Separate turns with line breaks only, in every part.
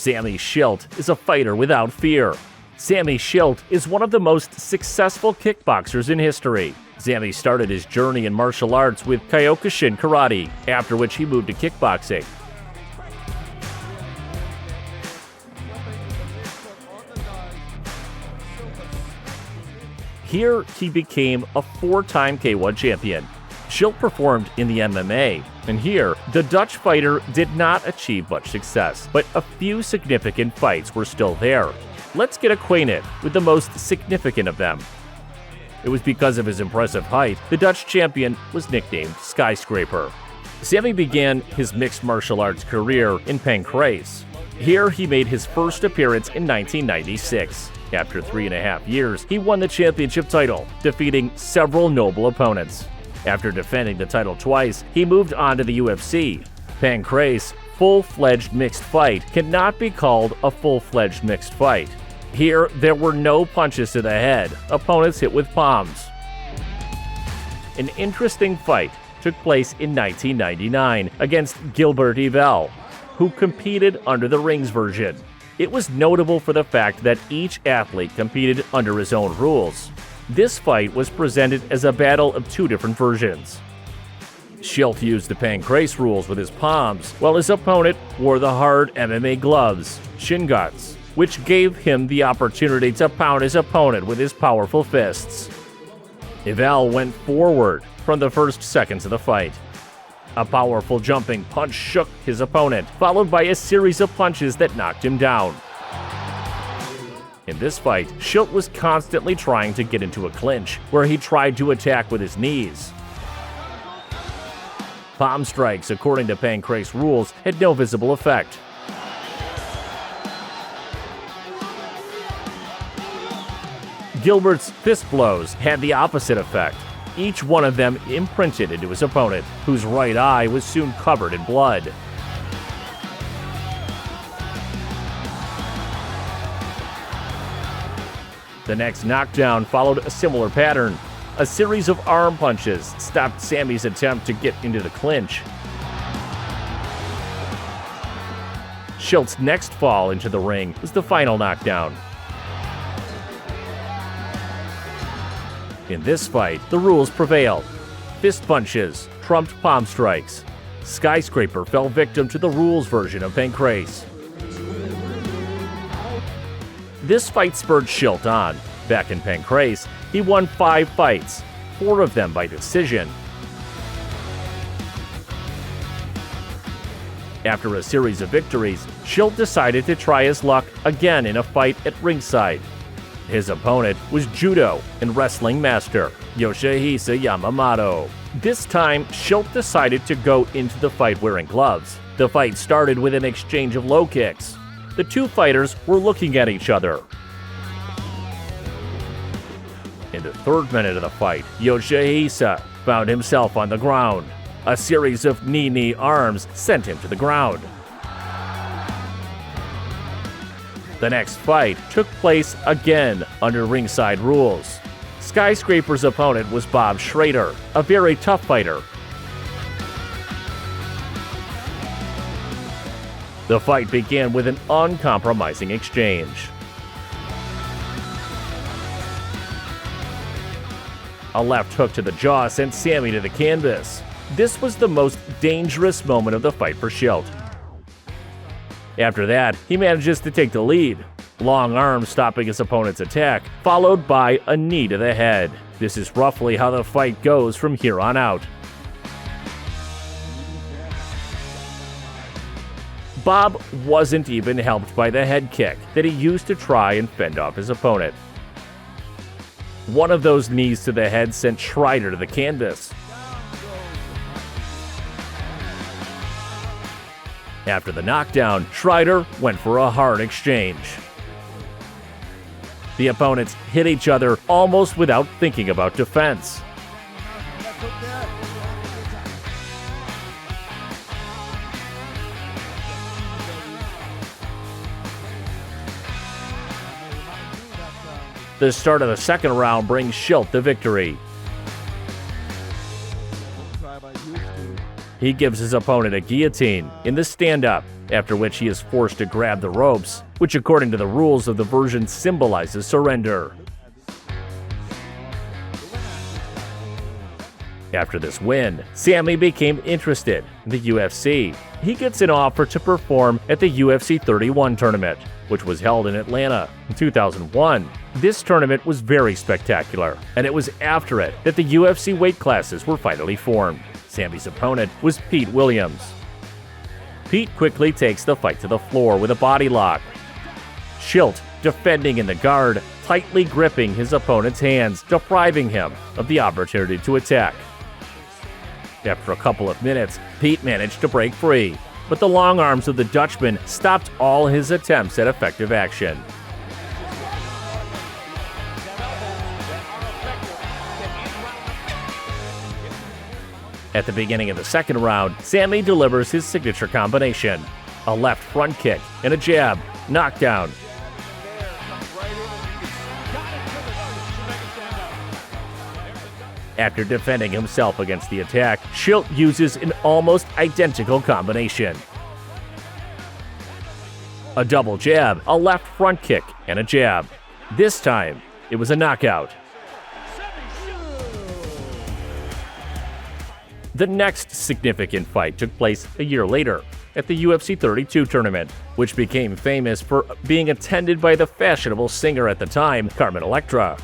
Sammy Schilt is a fighter without fear. Sammy Schilt is one of the most successful kickboxers in history. Sammy started his journey in martial arts with Kyo-Kushin Karate, after which he moved to kickboxing. Here, he became a 4-time K1 champion. Schilt performed in the MMA, and here, the Dutch fighter did not achieve much success, but a few significant fights were still there. Let's get acquainted with the most significant of them. It was because of his impressive height, the Dutch champion was nicknamed Skyscraper. Sammy began his mixed martial arts career in Pancrase. Here, he made his first appearance in 1996. After 3.5 years, he won the championship title, defeating several notable opponents. After defending the title twice, he moved on to the UFC. Pancrase full-fledged mixed fight cannot be called a full-fledged mixed fight. Here, there were no punches to the head. Opponents hit with palms. An interesting fight took place in 1999 against Gilbert Yvel, who competed under the rings version. It was notable for the fact that each athlete competed under his own rules. This fight was presented as a battle of two different versions. Schilt used the Pancrase rules with his palms, while his opponent wore the hard MMA gloves, shin guards, which gave him the opportunity to pound his opponent with his powerful fists. Yvel went forward from the first seconds of the fight. A powerful jumping punch shook his opponent, followed by a series of punches that knocked him down. In this fight, Schilt was constantly trying to get into a clinch, where he tried to attack with his knees. Palm strikes, according to Pancrase rules, had no visible effect. Gilbert's fist blows had the opposite effect. Each one of them imprinted into his opponent, whose right eye was soon covered in blood. The next knockdown followed a similar pattern. A series of arm punches stopped Sammy's attempt to get into the clinch. Schilt's next fall into the ring was the final knockdown. In this fight, the rules prevailed. Fist punches trumped palm strikes. Skyscraper fell victim to the rules version of Pancrase. This fight spurred Schilt on. Back in Pancrase, he won 5 fights, 4 of them by decision. After a series of victories, Schilt decided to try his luck again in a fight at ringside. His opponent was judo and wrestling master Yoshihisa Yamamoto. This time, Schilt decided to go into the fight wearing gloves. The fight started with an exchange of low kicks. The two fighters were looking at each other. In the 3rd minute of the fight, Yoshihisa found himself on the ground. A series of knee arms sent him to the ground. The next fight took place again under ringside rules. Skyscraper's opponent was Bob Schrader, a very tough fighter. The fight began with an uncompromising exchange. A left hook to the jaw sent Sammy to the canvas. This was the most dangerous moment of the fight for Schilt. After that, he manages to take the lead. Long arms stopping his opponent's attack, followed by a knee to the head. This is roughly how the fight goes from here on out. Bob wasn't even helped by the head kick that he used to try and fend off his opponent. One of those knees to the head sent Schrader to the canvas. After the knockdown, Schrader went for a hard exchange. The opponents hit each other almost without thinking about defense. The start of the second round brings Schilt the victory. He gives his opponent a guillotine in the stand-up after which he is forced to grab the ropes, which according to the rules of the version symbolizes surrender. After this win, Sammy became interested in the UFC. He gets an offer to perform at the UFC 31 tournament, which was held in Atlanta in 2001. This tournament was very spectacular, and it was after it that the UFC weight classes were finally formed. Sammy's opponent was Pete Williams. Pete quickly takes the fight to the floor with a body lock. Schilt, defending in the guard, tightly gripping his opponent's hands, depriving him of the opportunity to attack. After a couple of minutes, Pete managed to break free, but the long arms of the Dutchman stopped all his attempts at effective action. At the beginning of the second round, Sammy delivers his signature combination: a left front kick and a jab, knockdown. After defending himself against the attack, Schilt uses an almost identical combination: a double jab, a left front kick, and a jab. This time, it was a knockout. The next significant fight took place a year later at the UFC 32 tournament, which became famous for being attended by the fashionable singer at the time, Carmen Electra.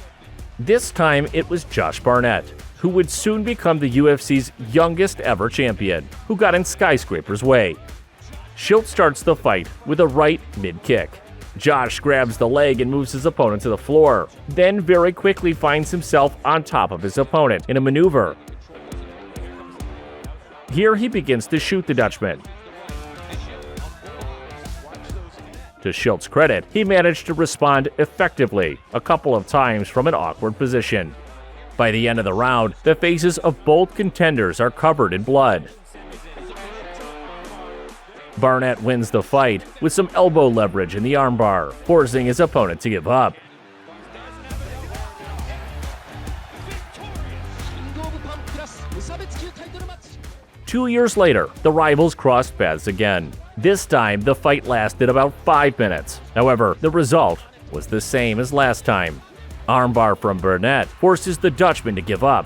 This time, it was Josh Barnett, who would soon become the UFC's youngest ever champion, who got in Skyscraper's way. Schilt starts the fight with a right mid-kick. Josh grabs the leg and moves his opponent to the floor, then very quickly finds himself on top of his opponent in a maneuver. Here he begins to shoot the Dutchman. To Schilt's credit, he managed to respond effectively a couple of times from an awkward position. By the end of the round, the faces of both contenders are covered in blood. Barnett wins the fight with some elbow leverage in the armbar, forcing his opponent to give up. Two years later, the rivals crossed paths again. This time, the fight lasted about 5 minutes. However, the result was the same as last time. Armbar from Barnett forces the Dutchman to give up.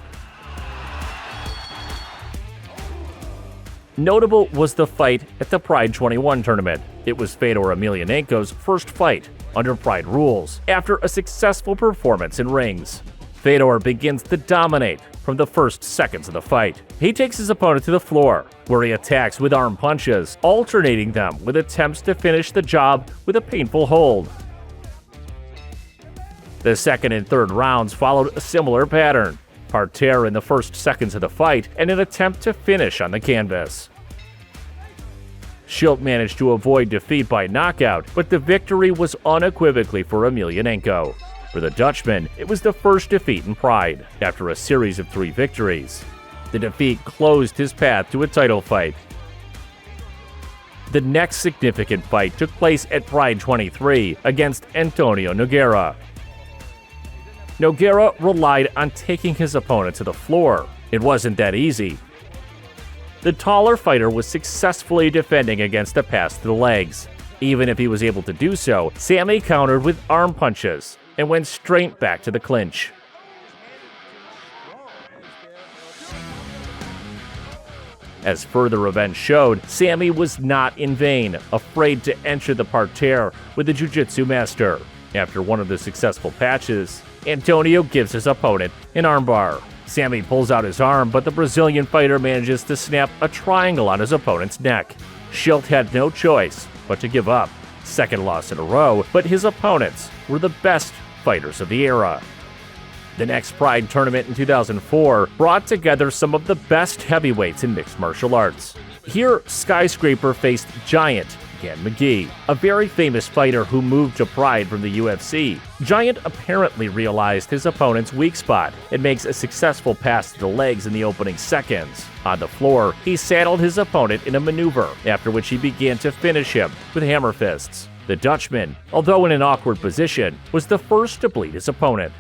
Notable was the fight at the Pride 21 tournament. It was Fedor Emelianenko's first fight under Pride rules after a successful performance in rings. Fedor begins to dominate from the first seconds of the fight. He takes his opponent to the floor, where he attacks with arm punches, alternating them with attempts to finish the job with a painful hold. The second and third rounds followed a similar pattern: parterre in the first seconds of the fight and an attempt to finish on the canvas. Schilt managed to avoid defeat by knockout, but the victory was unequivocally for Emelianenko. For the Dutchman, it was the first defeat in Pride, after a series of 3 victories. The defeat closed his path to a title fight. The next significant fight took place at Pride 23 against Antonio Nogueira. Nogueira relied on taking his opponent to the floor. It wasn't that easy. The taller fighter was successfully defending against a pass to the legs. Even if he was able to do so, Sammy countered with arm punches and went straight back to the clinch. As further events showed, Sammy was not in vain afraid to enter the parterre with the jiu-jitsu master. After one of the successful patches, Antonio gives his opponent an armbar. Sammy pulls out his arm, but the Brazilian fighter manages to snap a triangle on his opponent's neck. Schilt had no choice but to give up. Second loss in a row, but his opponents were the best fighters of the era. The next Pride tournament in 2004 brought together some of the best heavyweights in mixed martial arts. Here, Skyscraper faced Giant Dan McGee, a very famous fighter who moved to Pride from the UFC. Giant apparently realized his opponent's weak spot and makes a successful pass to the legs in the opening seconds. On the floor, he saddled his opponent in a maneuver, after which he began to finish him with hammer fists. The Dutchman, although in an awkward position, was the first to bleed his opponent.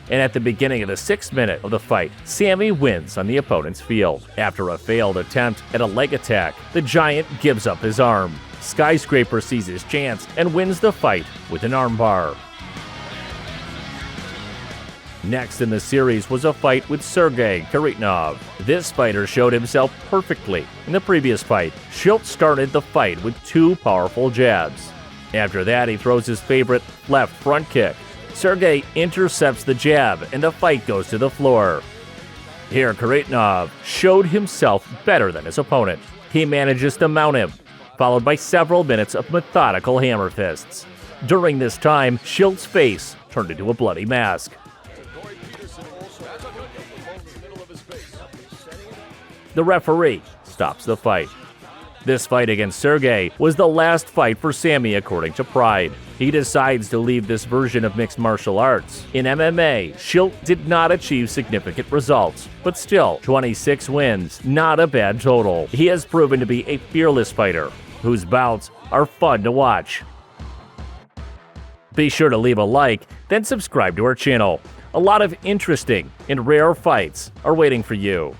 And at the beginning of the 6th minute of the fight, Sammy wins on the opponent's field. After a failed attempt at a leg attack, the giant gives up his arm. Skyscraper sees his chance and wins the fight with an armbar. Next in the series was a fight with Sergey Kharitonov. This fighter showed himself perfectly. In the previous fight, Schilt started the fight with 2 powerful jabs. After that, he throws his favorite left front kick. Sergey intercepts the jab, and the fight goes to the floor. Here, Kharitonov showed himself better than his opponent. He manages to mount him, followed by several minutes of methodical hammer fists. During this time, Schilt's face turned into a bloody mask. The referee stops the fight. This fight against Sergey was the last fight for Sammy according to Pride. He decides to leave this version of mixed martial arts. In MMA, Schilt did not achieve significant results, but still, 26 wins, not a bad total. He has proven to be a fearless fighter, whose bouts are fun to watch. Be sure to leave a like, then subscribe to our channel. A lot of interesting and rare fights are waiting for you.